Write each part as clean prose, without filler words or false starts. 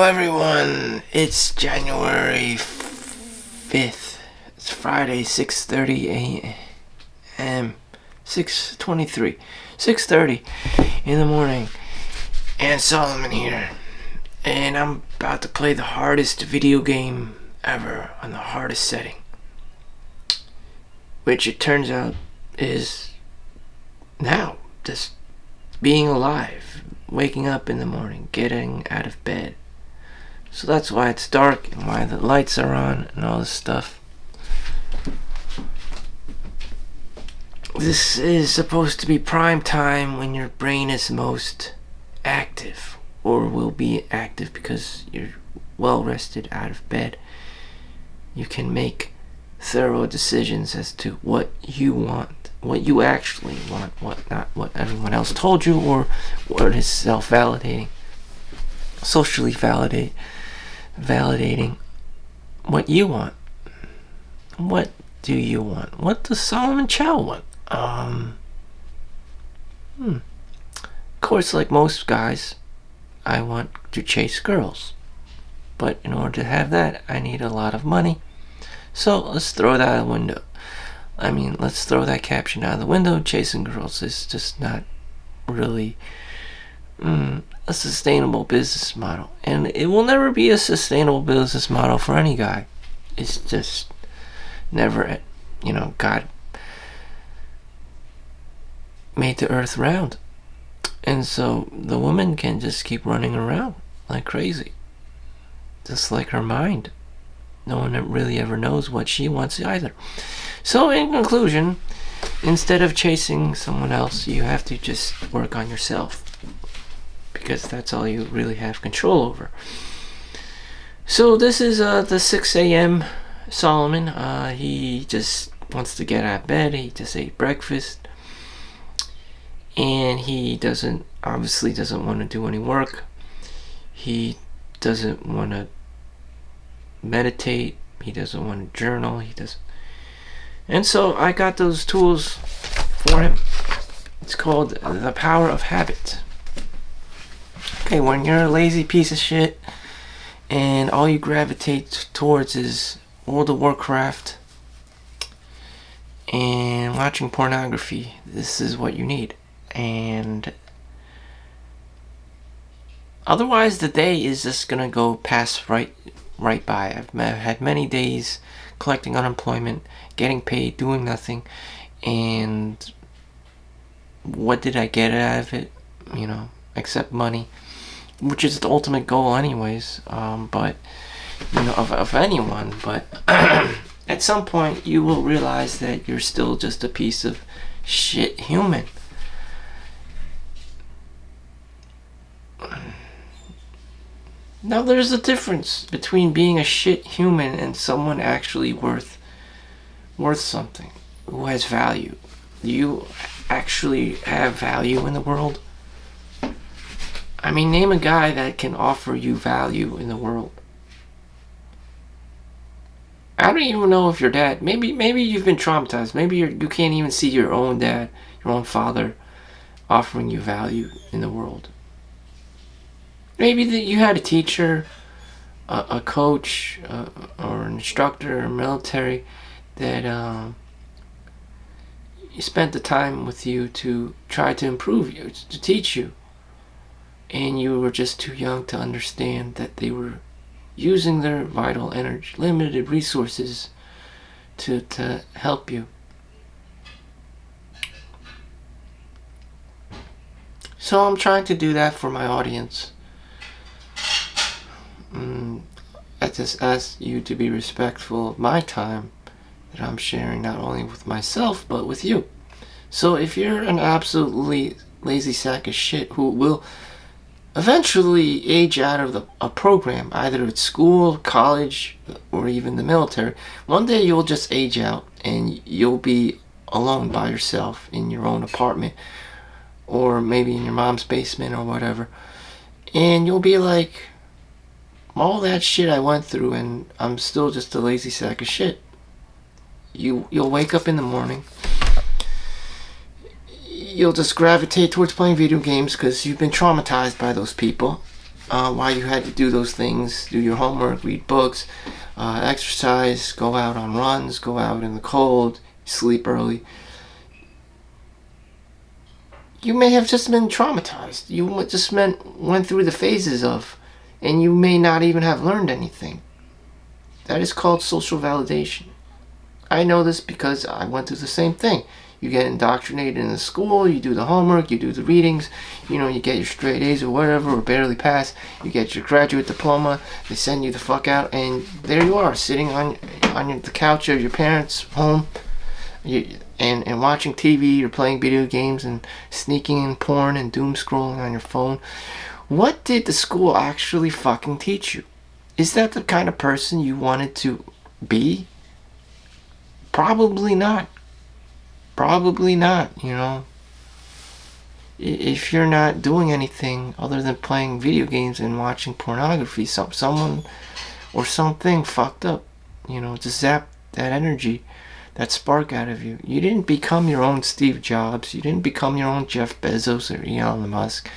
everyone. It's January 5th. It's Friday, 6:30 a.m. 6:23. 6:30 in the morning. And Solomon here. And I'm about to play the hardest video game ever on the hardest setting. Which it turns out is now just being alive, waking up in the morning, getting out of bed. So that's why it's dark and why the lights are on and all this stuff. This is supposed to be prime time when your brain is most active, or will be active because you're well rested, out of bed. You can make thorough decisions as to what you want, what you actually want, what not what everyone else told you, or what is self-validating, socially validating what you want. What do you want? What does Solomon Chau want? Of course, like most guys, I want to chase girls. But in order to have that, I need a lot of money. So let's throw that out the window. Let's throw that caption out of the window. Chasing girls is just not really a sustainable business model. And it will never be a sustainable business model for any guy. It's just never, God made the earth round. And so the woman can just keep running around like crazy. Just like her mind. No one really ever knows what she wants either. So in conclusion, instead of chasing someone else, you have to just work on yourself. Because that's all you really have control over. So this is the 6 a.m. Solomon. He just wants to get out of bed. He just ate breakfast. And he obviously doesn't want to do any work. He doesn't want to meditate. He doesn't want to journal. And so I got those tools for him. It's called the power of habit. Okay, when you're a lazy piece of shit and all you gravitate towards is World of Warcraft and watching pornography, this is what you need. And otherwise the day is just gonna go past right by. I've had many days collecting unemployment, getting paid, doing nothing, and what did I get out of it? Except money, which is the ultimate goal anyways, but of anyone. But at some point you will realize that you're still just a piece of shit human. Now there's a difference between being a shit human and someone actually worth something, who has value. Do you actually have value in the world? Name a guy that can offer you value in the world. I don't even know if your dad, maybe you've been traumatized. Maybe you can't even see your own dad, your own father offering you value in the world. Maybe that you had a teacher, a coach, or an instructor, or military that you spent the time with you to try to improve you, to teach you. And you were just too young to understand that they were using their vital energy, limited resources to help you. So I'm trying to do that for my audience. I just ask you to be respectful of my time that I'm sharing, not only with myself but with you. So if you're an absolutely lazy sack of shit who will eventually age out of a program, either at school, college, or even the military, one day you'll just age out and you'll be alone by yourself in your own apartment, or maybe in your mom's basement or whatever, and you'll be like, all that shit I went through and I'm still just a lazy sack of shit. You'll wake up in the morning, you'll just gravitate towards playing video games because you've been traumatized by those people. why you had to do those things, do your homework, read books, exercise, go out on runs, go out in the cold, sleep early. You may have just been traumatized. You just went through the phases of, and you may not even have learned anything. That is called social validation. I know this because I went through the same thing. You get indoctrinated in the school, you do the homework, you do the readings, you get your straight A's or whatever, or barely pass, you get your graduate diploma, they send you the fuck out, and there you are, sitting on the couch of your parents' home, and watching TV or playing video games and sneaking in porn and doom scrolling on your phone. What did the school actually fucking teach you? Is that the kind of person you wanted to be? Probably not. Probably not, If you're not doing anything other than playing video games and watching pornography, someone or something fucked up, to zap that energy, that spark out of you. You didn't become your own Steve Jobs. You didn't become your own Jeff Bezos or Elon Musk.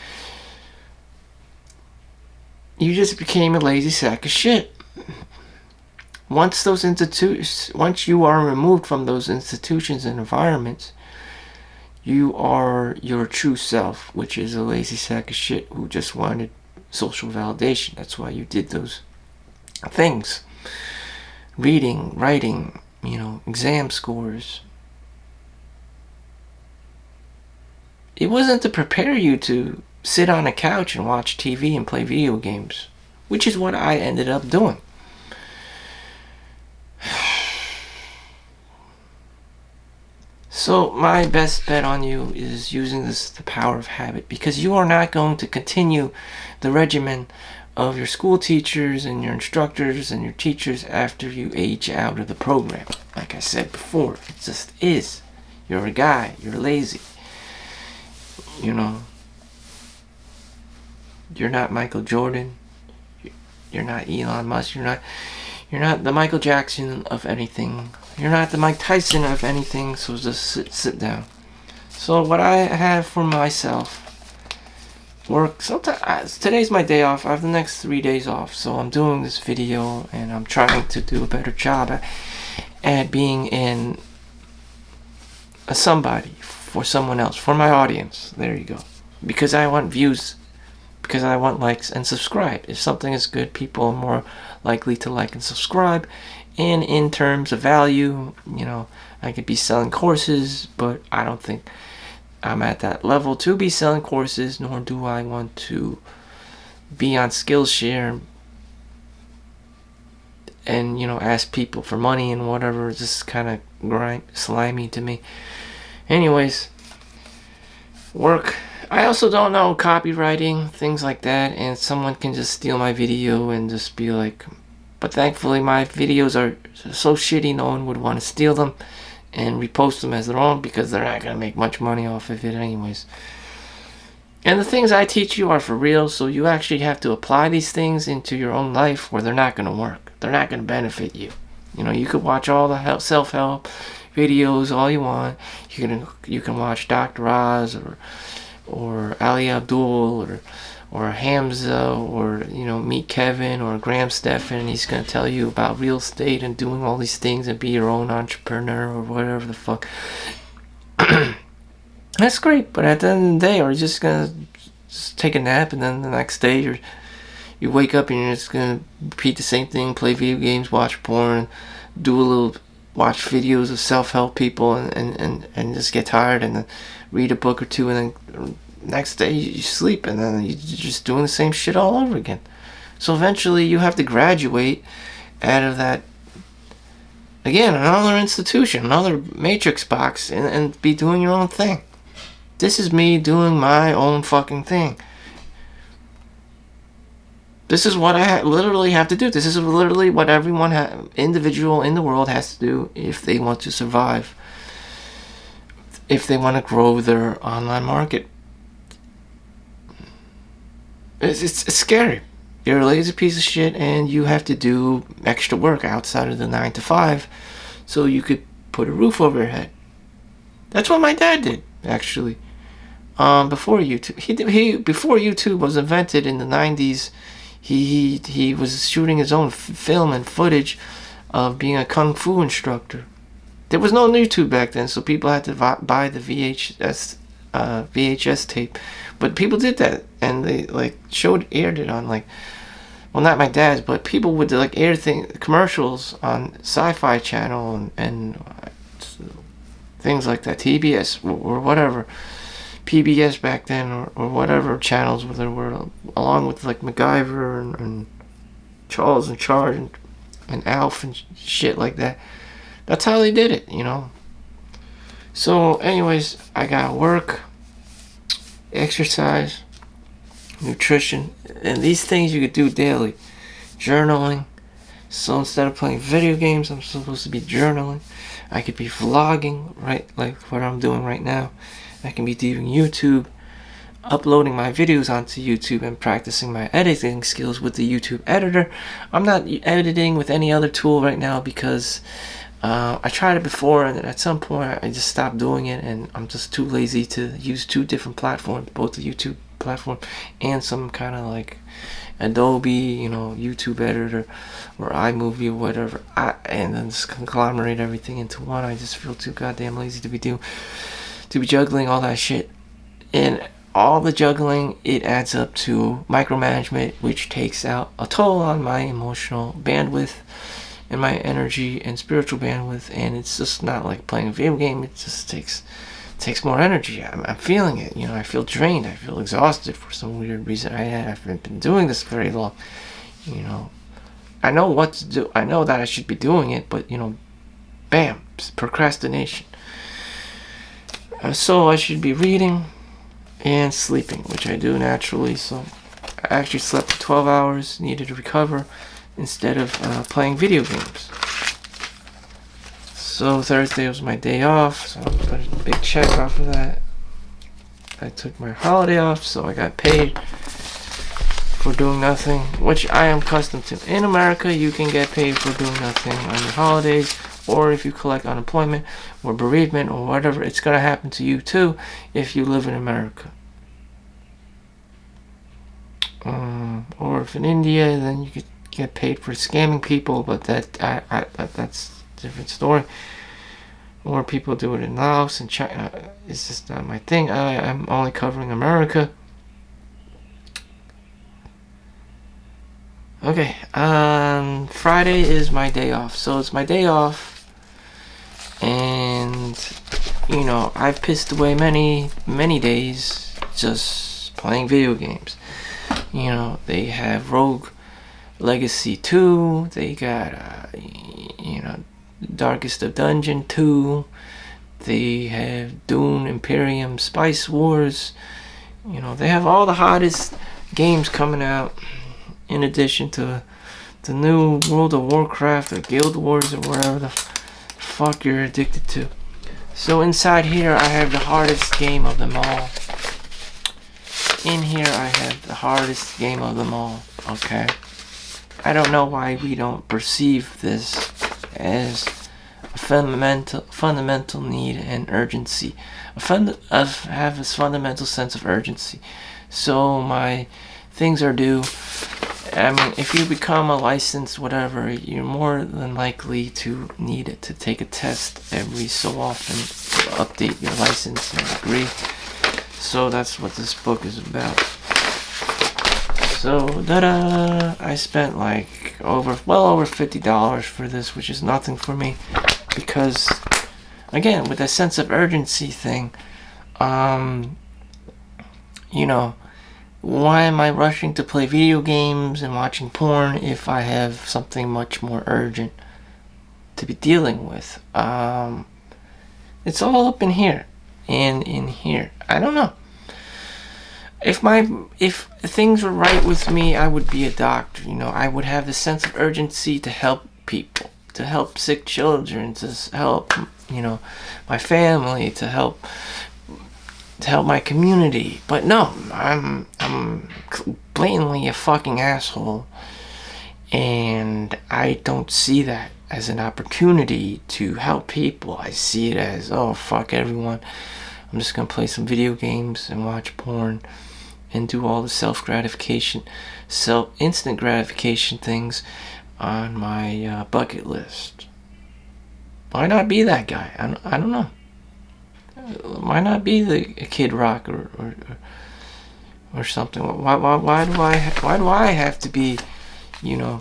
You just became a lazy sack of shit. Once you are removed from those institutions and environments, you are your true self, which is a lazy sack of shit who just wanted social validation. That's why you did those things. Reading, writing, exam scores. It wasn't to prepare you to sit on a couch and watch TV and play video games, which is what I ended up doing. So my best bet on you is using the power of habit, because you are not going to continue the regimen of your school teachers and your instructors and your teachers after you age out of the program. Like I said before, it just is. You're a guy. You're lazy. You're not Michael Jordan. You're not Elon Musk. You're not the Michael Jackson of anything. You're not the Mike Tyson of anything, so just sit down. So what I have for myself, work, sometimes, today's my day off, I have the next 3 days off, so I'm doing this video, and I'm trying to do a better job at being a somebody for someone else, for my audience, there you go. Because I want views, because I want likes and subscribe. If something is good, people are more likely to like and subscribe. And in terms of value, I could be selling courses, but I don't think I'm at that level to be selling courses, nor do I want to be on Skillshare and, ask people for money and whatever. It's just kind of slimy to me. Anyways, work. I also don't know copywriting, things like that, and someone can just steal my video and just be like... But thankfully my videos are so shitty no one would want to steal them and repost them as their own, because they're not going to make much money off of it anyways. And the things I teach you are for real, so you actually have to apply these things into your own life, or they're not going to work. They're not going to benefit you. You could watch all the self-help videos all you want. You can watch Dr. Oz or Ali Abdul or Hamza, or Meet Kevin or Graham Stephan. He's going to tell you about real estate and doing all these things and be your own entrepreneur or whatever the fuck. That's great, but at the end of the day, are you just going to take a nap, and then the next day you wake up and you're just going to repeat the same thing, play video games, watch porn, watch videos of self-help people, and just get tired, and then read a book or two, and then next day you sleep, and then you're just doing the same shit all over again. So eventually you have to graduate out of that, again, another institution, another matrix box, and be doing your own thing. This is me doing my own fucking thing. This is what I literally have to do. This is literally what everyone, individual in the world has to do if they want to survive, if they want to grow their online market. It's scary. You're a lazy piece of shit, and you have to do extra work outside of the 9 to 5 so you could put a roof over your head. That's what my dad did, actually. before YouTube. He before YouTube was invented in the 90s. He was shooting his own film and footage of being a kung fu instructor. There was no YouTube back then, so people had to buy the VHS tape. But people did that, and they like aired it on like, well, not my dad's, but people would like air commercials on Sci-Fi Channel and things like that, TBS or whatever, PBS back then, or whatever channels there were, along with like MacGyver and Charles in Charge and Alf and shit like that. That's how they did it, you know. So anyways, I got work, exercise, nutrition, and these things you could do daily. Journaling. So instead of playing video games, I'm supposed to be journaling. I could be vlogging, right, like what I'm doing right now. I can be doing YouTube, uploading my videos onto YouTube, and practicing my editing skills with the YouTube editor. I'm not editing with any other tool right now because I tried it before, and at some point I just stopped doing it, and I'm just too lazy to use two different platforms, both the YouTube platform and some kind of like Adobe, you know, YouTube editor or iMovie or whatever, and then just conglomerate everything into one. I just feel too goddamn lazy to be juggling all that shit. And all the juggling, it adds up to micromanagement, which takes out a toll on my emotional bandwidth and my energy and spiritual bandwidth. And it's just not like playing a video game. It just takes more energy. I'm feeling it, you know. I feel drained. I feel exhausted for some weird reason. I haven't been doing this very long, you know. I know what to do. I know that I should be doing it, but, you know, bam, procrastination. So I should be reading and sleeping, which I do naturally. So I actually slept for 12 hours, needed to recover instead of playing video games. So Thursday was my day off, so I put a big check off of that. I took my holiday off, so I got paid for doing nothing, which I am accustomed to. In America, you can get paid for doing nothing on your holidays, or if you collect unemployment or bereavement or whatever, it's going to happen to you too if you live in America. Or if in India, then you could get paid for scamming people, but that's a different story. Or people do it in Laos and China. It's just not my thing. I'm only covering America. Okay, Friday is my day off. So it's my day off. And, you know, I've pissed away many days just playing video games. You know, they have Rogue Legacy 2. They got, you know, Darkest of Dungeon 2. They have Dune Imperium Spice Wars. You know, they have all the hottest games coming out, in addition to the new World of Warcraft or Guild Wars or whatever the fuck you're addicted to. So inside here I have the hardest game of them all. In here I have the hardest game of them all. Okay, I don't know why we don't perceive this as a fundamental need and urgency. I have this fundamental sense of urgency. So my things are due. I mean, if you become a licensed whatever, you're more than likely to need it to take a test every so often to update your license and degree. So that's what this book is about. So I spent like well over $50 for this, which is nothing for me, because again, with that sense of urgency thing, you know, why am I rushing to play video games and watching porn if I have something much more urgent to be dealing with? It's all up in here and in here. I don't know. If things were right with me, I would be a doctor. You know, I would have the sense of urgency to help people, to help sick children, to help, you know, my family, to help my community. But no, I'm blatantly a fucking asshole, and I don't see that as an opportunity to help people. I see it as, oh, fuck everyone, I'm just gonna play some video games and watch porn and do all the instant gratification things on my bucket list. Why not be that guy? I don't know. Why not be the Kid Rock or something? Why do I have to be, a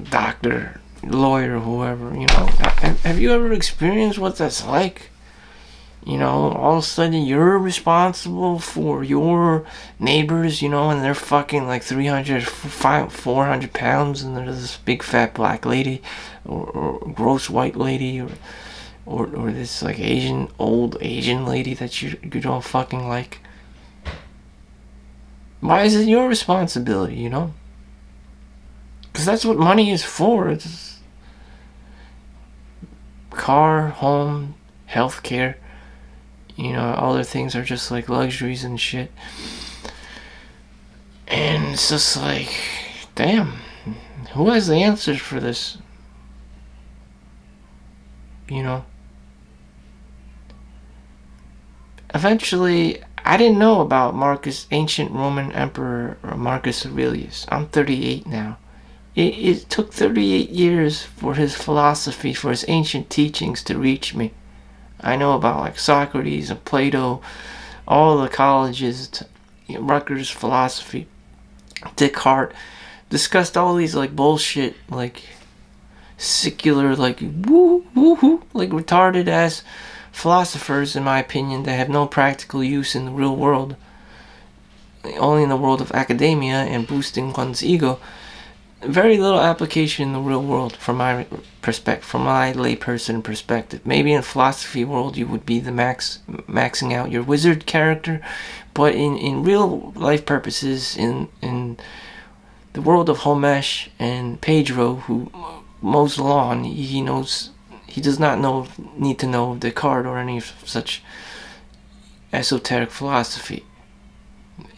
doctor, lawyer, whoever? Have you ever experienced what that's like? All of a sudden you're responsible for your neighbors, and they're fucking like 300, 400 pounds, and there's this big fat black lady or gross white lady or this like old Asian lady that you don't fucking like. Why is it your responsibility, Because that's what money is for. It's car, home, healthcare. Other things are just like luxuries and shit. And it's just like, damn, who has the answers for this? Eventually, I didn't know about ancient Roman Emperor Marcus Aurelius. I'm 38 now. It took 38 years for his philosophy, for his ancient teachings to reach me. I know about like Socrates and Plato, all the colleges, Rutgers philosophy, Descartes, discussed all these like bullshit, like secular, like woo, like retarded ass philosophers, in my opinion, that have no practical use in the real world, only in the world of academia and boosting one's ego. Very little application in the real world from my perspective, from my layperson perspective. Maybe in philosophy world you would be the maxing out your wizard character, but in real life purposes, in the world of Homesh and Pedro, who mows the lawn, he does not need to know Descartes or any such esoteric philosophy.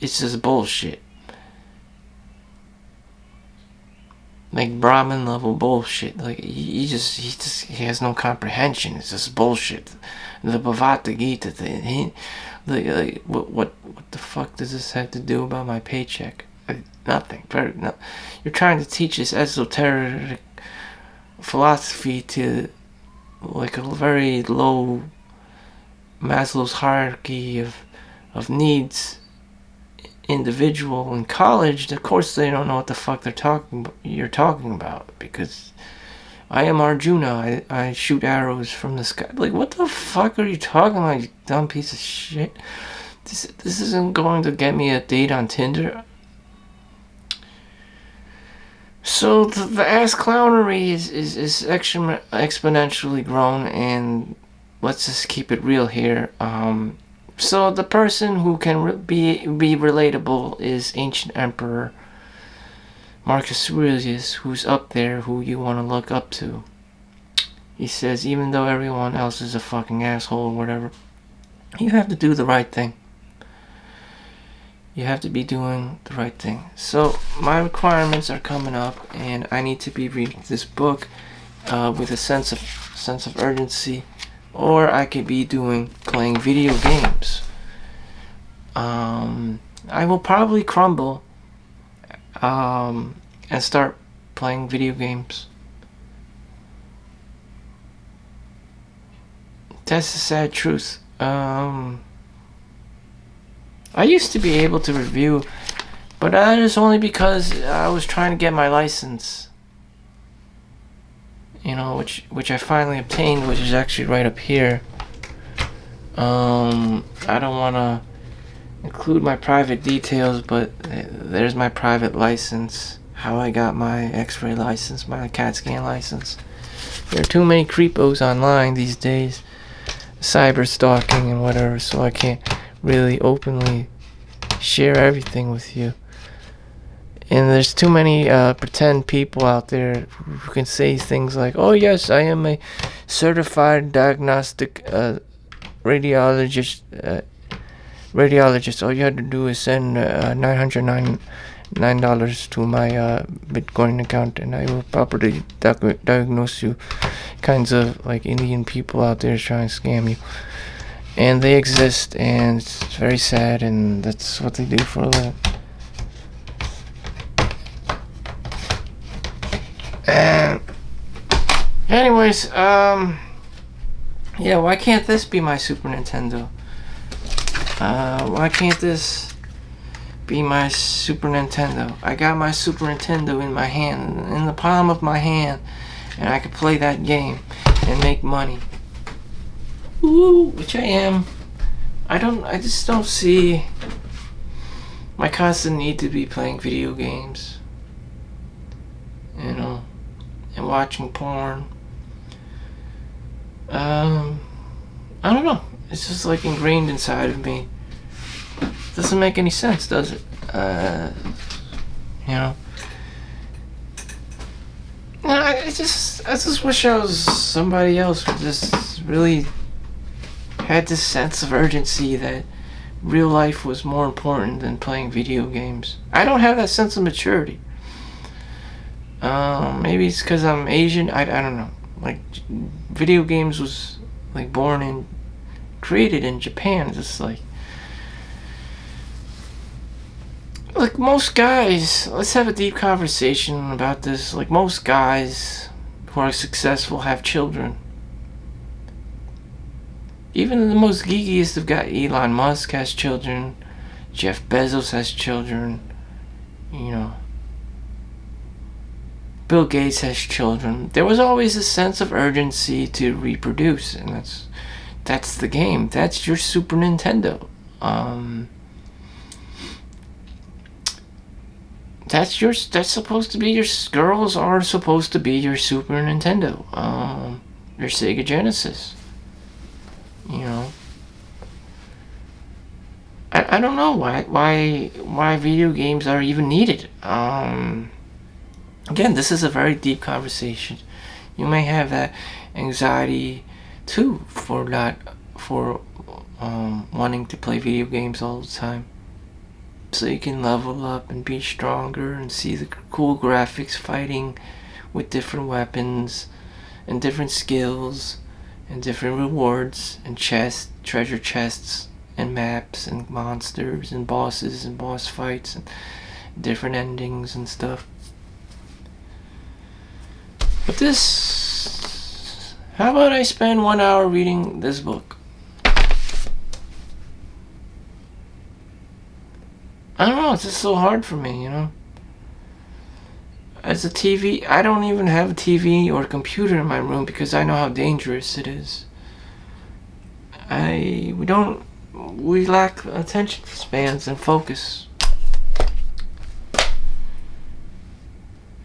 It's just bullshit. Like Brahmin level bullshit. Like he has no comprehension. It's just bullshit. The Bhagavad Gita, what the fuck does this have to do about my paycheck? Nothing. You're trying to teach this esoteric philosophy to like a very low Maslow's hierarchy of needs individual in college. Of course they don't know what the fuck you're talking about, because I am Arjuna. I shoot arrows from the sky. Like, what the fuck are you talking about, you dumb piece of shit? This isn't going to get me a date on Tinder. So the ass clownery is exponentially grown, and let's just keep it real here. So the person who can be relatable is ancient emperor Marcus Aurelius, who's up there, who you want to look up to. He says, even though everyone else is a fucking asshole or whatever, you have to do the right thing. You have to be doing the right thing. So my requirements are coming up, and I need to be reading this book with a sense of urgency, or I could be playing video games. I will probably crumble and start playing video games. That's the sad truth. I used to be able to review, but that is only because I was trying to get my license. Which I finally obtained, which is actually right up here. I don't want to include my private details, but there's my private license. How I got my X-ray license, my CAT scan license. There are too many creepos online these days, cyber stalking and whatever, so I can't really openly share everything with you. And there's too many pretend people out there who can say things like, oh yes, I am a certified diagnostic radiologist. All you had to do is send $909 to my Bitcoin account, and I will properly diagnose you. Kinds of like Indian people out there trying to scam you. and they exist, and it's very sad, and that's what they do for a living. And anyways, yeah, why can't this be my Super Nintendo? Why can't this be my Super Nintendo? I got my Super Nintendo in my hand, in the palm of my hand, and I could play that game and make money. Ooh, which I am. I just don't see my constant need to be playing video games, you know, and watching porn. I don't know. It's just like ingrained inside of me. Doesn't make any sense, does it? You know. I just wish I was somebody else who just really had this sense of urgency that real life was more important than playing video games. I don't have that sense of maturity. Maybe it's because I'm Asian. I don't know. Like, video games was like created in Japan. Just like most guys, let's have a deep conversation about this. Like, most guys who are successful have children. Even the most geekiest have got. Elon Musk has children. Jeff Bezos has children. You know. Bill Gates has children. There was always a sense of urgency to reproduce, and that's the game. That's your Super Nintendo. That's supposed to be your girls are supposed to be your Super Nintendo. Your Sega Genesis. You know. I don't know why video games are even needed. Again, this is a very deep conversation. You may have that anxiety too for wanting to play video games all the time, so you can level up and be stronger and see the cool graphics fighting with different weapons and different skills and different rewards and treasure chests and maps and monsters and bosses and boss fights and different endings and stuff. But this... How about I spend 1 hour reading this book? I don't know, it's just so hard for me, you know? As a TV, I don't even have a TV or a computer in my room because I know how dangerous it is. We lack attention spans and focus.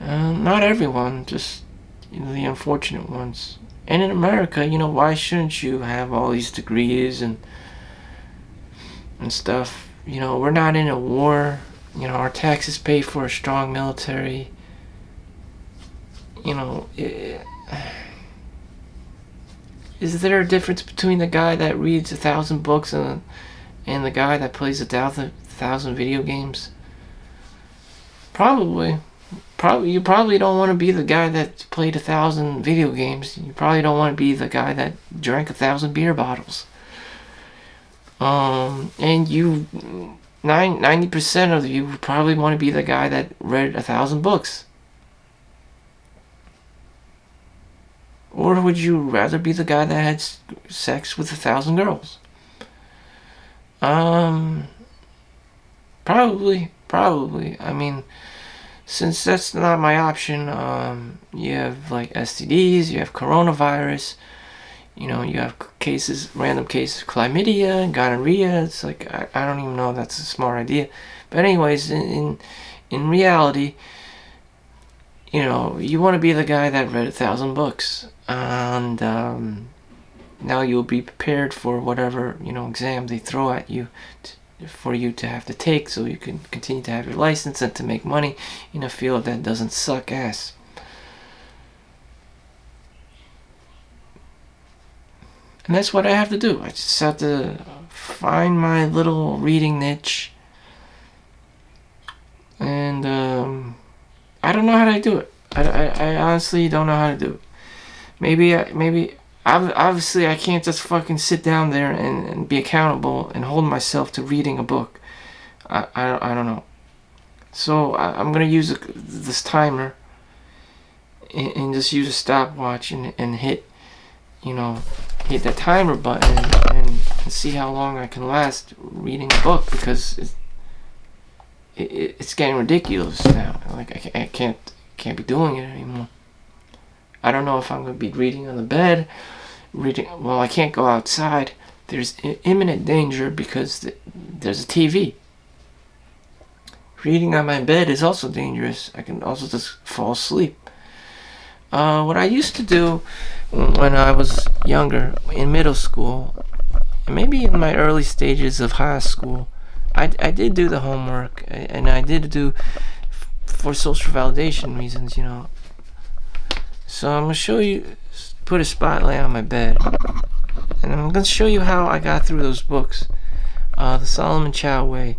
Not everyone, just the unfortunate ones. And in America, why shouldn't you have all these degrees and stuff? We're not in a war. Our taxes pay for a strong military. Is there a difference between the guy that reads 1,000 books and the guy that plays 1,000 video games? Probably. You probably don't want to be the guy that played 1,000 video games. You probably don't want to be the guy that drank 1,000 beer bottles. And 90% of you probably want to be the guy that read 1,000 books. Or would you rather be the guy that had sex with 1,000 girls? Probably. I mean, since that's not my option, you have like STDs, you have coronavirus, you have random cases of chlamydia and gonorrhea. It's like, I don't even know if that's a smart idea. But anyways, in reality, you want to be the guy that read 1,000 books. And now you'll be prepared for whatever, exam they throw at you for you to have to take, so you can continue to have your license and to make money in a field that doesn't suck ass. And that's what I have to do. I just have to find my little reading niche. And I don't know how to do it. I honestly don't know how to do it. Maybe Obviously, I can't just fucking sit down there and be accountable and hold myself to reading a book. I don't know. So I'm going to use this timer and just use a stopwatch and hit, hit that timer button and see how long I can last reading a book, because it's getting ridiculous now. Like I can't be doing it anymore. I don't know if I'm going to be reading on the bed. Well, I can't go outside. There's imminent danger because there's a TV. Reading on my bed is also dangerous. I can also just fall asleep. What I used to do when I was younger, in middle school, and maybe in my early stages of high school, I did do the homework, and I did do for social validation reasons, So I'm going to show you, put a spotlight on my bed, and I'm going to show you how I got through those books. The Solomon Chau way,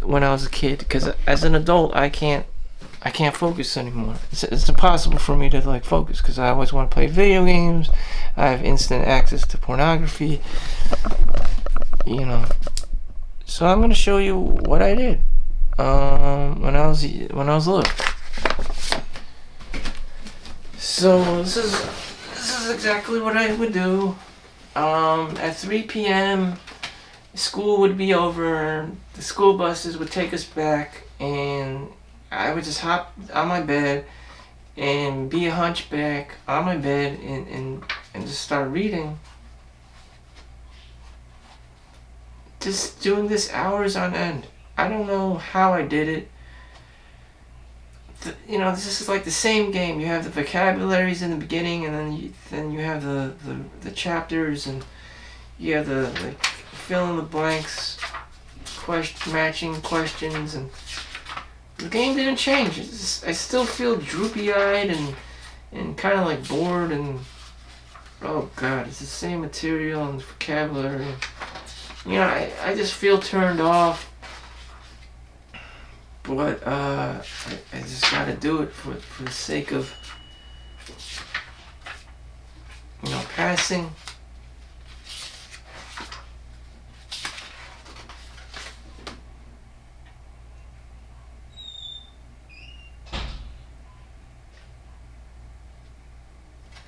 when I was a kid, because as an adult I can't focus anymore. It's impossible for me to focus, because I always want to play video games. I have instant access to pornography, So I'm gonna show you what I did when I was little. So this is exactly what I would do. At 3 p.m. school would be over. The school buses would take us back, and I would just hop on my bed and be a hunchback on my bed and just start reading. Just doing this hours on end. I don't know how I did it. This is like the same game. You have the vocabularies in the beginning, and then you have the chapters, and you have the fill in the blanks, matching questions, and the game didn't change. I still feel droopy-eyed and kind of bored, and oh god, it's the same material and vocabulary. I just feel turned off. But I just gotta do it for the sake of passing.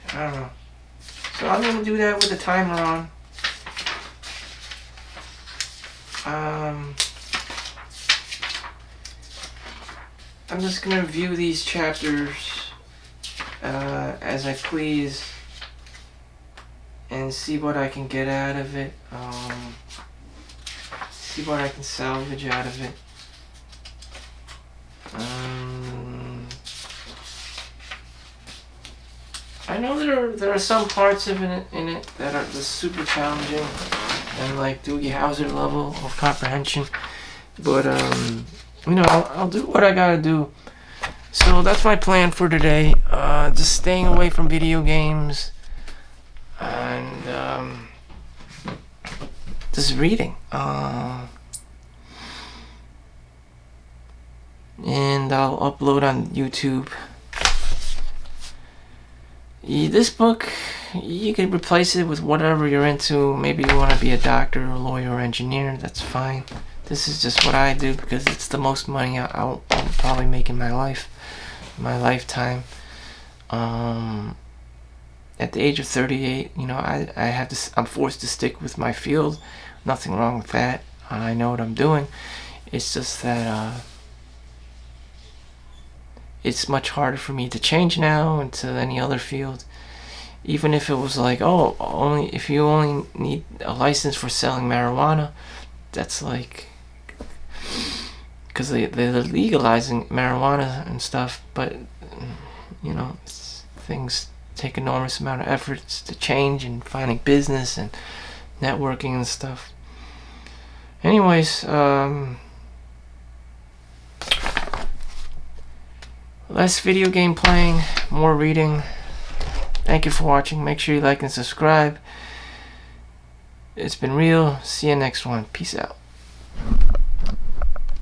I don't know. So I'm gonna do that with the timer on. I'm just gonna review these chapters as I please and see what I can get out of it. See what I can salvage out of it. I know there are some parts of it in it that are just super challenging and Doogie Howser level of comprehension, but I'll do what I gotta do. So that's my plan for today. Just staying away from video games and just reading. And I'll upload on YouTube. This book, you can replace it with whatever you're into. Maybe you want to be a doctor, or a lawyer, or engineer. That's fine. This is just what I do because it's the most money I'll probably make in my lifetime. At the age of 38, I'm forced to stick with my field. Nothing wrong with that. I know what I'm doing. It's just that it's much harder for me to change now into any other field. Even if it was if you only need a license for selling marijuana, that's because they're legalizing marijuana and stuff, but things take enormous amount of efforts to change, and finding business and networking and stuff. Anyways, less video game playing, more reading. Thank you for watching. Make sure you like and subscribe. It's been real. See you next one. Peace out.